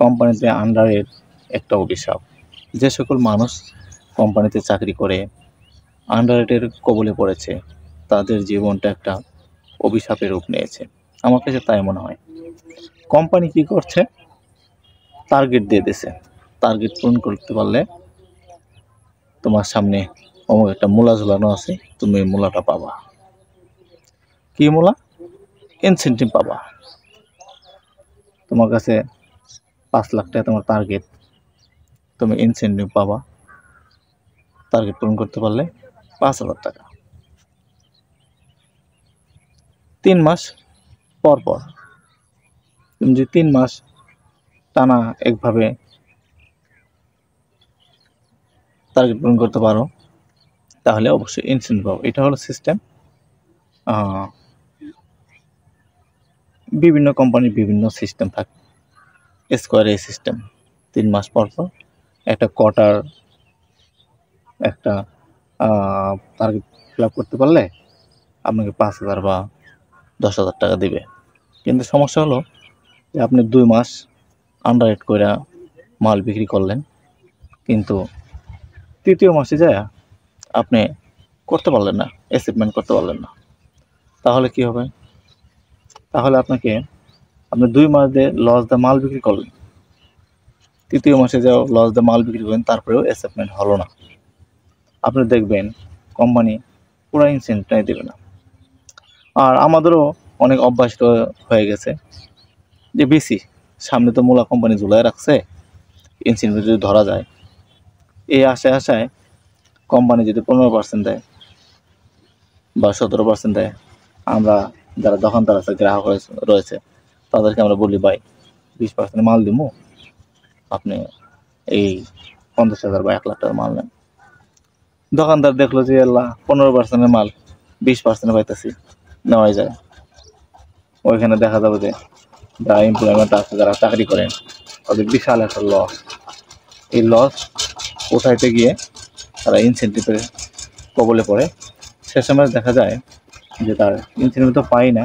কোম্পানিতে আন্ডারের একটা অভিশাপ। যে সকল মানুষ কোম্পানিতে চাকরি করে আন্ডারেটের কবলে পড়েছে তাদের জীবনটা একটা অভিশাপের রূপ নিয়েছে। আমার কাছে তাই মনে হয়। কোম্পানি কি করছে, টার্গেট দিয়ে দিছে, টার্গেট পূরণ করতে পারলে তোমার সামনে অমুক একটা মূলা ঝুলানো আছে, তুমি মূলাটা পাবা। কি মূলা? ইনসেন্টিভ পাবা। তোমার কাছে 5 লাখ টাকা তোমার টার্গেট, তুমি ইনসেন্টিভ পাবা। টার্গেট পূরণ করতে পারলে 5,000 টাকা। 3 মাস পর পর তুমি যদি 3 মাস টানা একভাবে টার্গেট পূরণ করতে পারো তাহলে অবশ্যই ইনসেন্টিভ পাবো। এটা হলো সিস্টেম। বিভিন্ন কোম্পানির বিভিন্ন সিস্টেম থাকে। স্কোয়ার এই সিস্টেম 3 মাস পর পর একটা কোয়ার্টার একটা টার্গেট ফিল আপ করতে পারলে আপনাকে 5,000 বা 10,000 টাকা দিবে। কিন্তু সমস্যা হলো যে আপনি 2 মাস আন্ডাররেট করে মাল বিক্রি করলেন, কিন্তু 3য় মাসে যায় আপনি করতে পারলেন না, অ্যাচিভমেন্ট করতে পারলেন না। তাহলে কি হবে? তাহলে আপনি 2 মাস দিয়ে লস দিয়ে মাল বিক্রি করলেন, 3য় মাসে যাও লস দিয়ে মাল বিক্রি করলেন, তারপরেও অ্যাচিভমেন্ট হলো না। আপনি দেখবেন কোম্পানি পুরো ইনসেন্টিভ দেবে না। আর আমাদেরও অনেক অভ্যাস হয়ে গেছে যে বেশি সামনে তো মূলা কোম্পানি ঝুলাই রাখছে, ইনসেন্টিভ যদি ধরা যায়, এই আশায় কোম্পানি যদি 15% দেয় বা 17% দেয়, আমরা যারা দোকানদার আছে, গ্রাহক রয়েছে, তাদেরকে আমরা বলি ভাই 20% মাল দিব, আপনি এই 50,000 বা 1 লাখ টাকার মাল নেন। দোকানদার দেখলো যে আল্লাহ 15% মাল 20% পাইতেছি, নেওয়াই যায়। ওইখানে দেখা যাবে যে যারা এমপ্লয়মেন্ট আছে, যারা চাকরি করেন, তাদের বিশাল একটা লস। এই লস উঠাইতে গিয়ে তারা ইনসেন্টিভের কবলে পড়ে। সে সময় দেখা যায় যে তার ইনসেন্টিভ তো পাই না,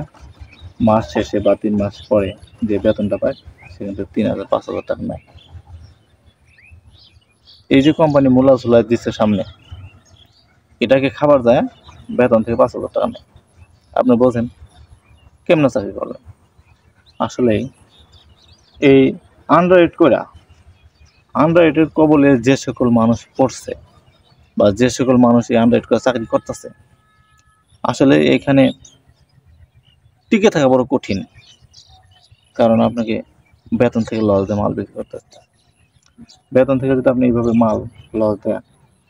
মাস শেষে বা 3 মাস পরে যে বেতনটা পায় সে কিন্তু 3,000 5,000 টাকা নেয়। এই যে কোম্পানি মূলা ঝুলাই দিচ্ছে সামনে, এটাকে খাবার যায় বেতন থেকে 5,000 টাকা নেয়। আপনি বোঝেন কেমন চাকরি করবেন? আসলে এই আন্ডাররেটের কবলে যে সকল মানুষ পড়ছে বা যে সকল মানুষ এই আন্ডাররেট করে চাকরি করতেছে, আসলে এখানে টিকে থাকা বড় কঠিন। কারণ আপনাকে বেতন থেকে লস দিয়ে মাল বিক্রি করতে হচ্ছে। বেতন থেকে যদি আপনি এইভাবে মাল লস দিয়ে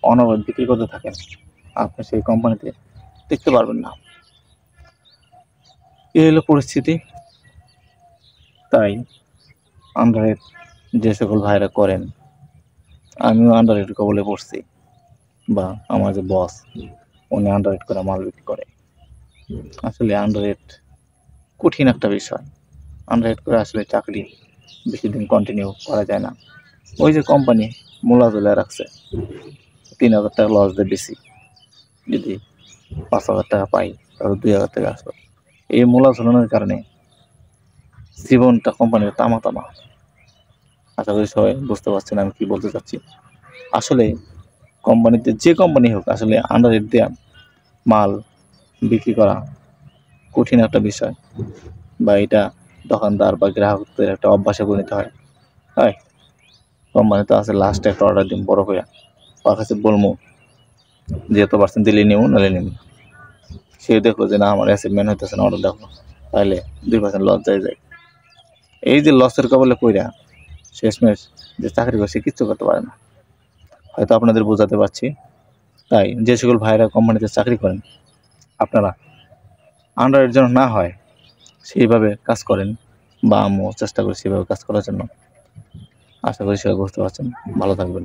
অনবরত বিক্রি করতে থাকেন, আপনি সেই কোম্পানিতে টিকতে পারবেন না। এই হলো পরিস্থিতি। তাই আন্ডাররেট যে সকল ভাইরা করেন, আমিও আন্ডাররেট কবলে পড়ছি, বা আমার যে বস উনি আন্ডাররেট করে মাল বিক্রি করে। আসলে আন্ডাররেট কঠিন একটা বিষয়। আন্ডাররেট করে আসলে চাকরি বেশি দিন কন্টিনিউ করা যায় না। ওই যে কোম্পানি মূলা ঝুলায় রাখছে, 3,000 টাকা লস দেয় বেশি, যদি 5,000 টাকা পাই তাহলে 2,000 টাকা আসলো। এই মূলা ঝুলানোর কারণে জীবনটা কোম্পানির তামা। আশা করি সবাই বুঝতে পারছেন আমি কি বলতে চাচ্ছি। আসলে কোম্পানিতে যে কোম্পানি হোক, আসলে আন্ডাররেট দেওয়া মাল বিক্রি করা কঠিন একটা বিষয়, বা এটা দোকানদার বা গ্রাহকদের একটা অভ্যাসে পরিণত হয়। হয় কোম্পানি তো আছে লাস্টে একটা অর্ডার দিন বড় হইয়া, তার কাছে বলবো যে এত % দিলে নেব, নাহলে নেব। সে দেখলো যে না আমার অ্যাচিভমেন্ট হইতেছে না, অর্ডার দেখো, তাহলে 2% লস যায়। এই যে লসের কবলে পইরা শেষমেশ যে চাকরি করে সে কিচ্ছু করতে পারে না। হয়তো আপনাদের বোঝাতে পারছি। তাই যে সকল ভাইরা কোম্পানিতে চাকরি করেন, আপনারা আন্ডারের জন্য না হয় সেইভাবে কাজ করেন, বা আমিও চেষ্টা করি সেভাবে কাজ করার জন্য। আশা করি সবাই বুঝতে পারছেন। ভালো থাকবেন।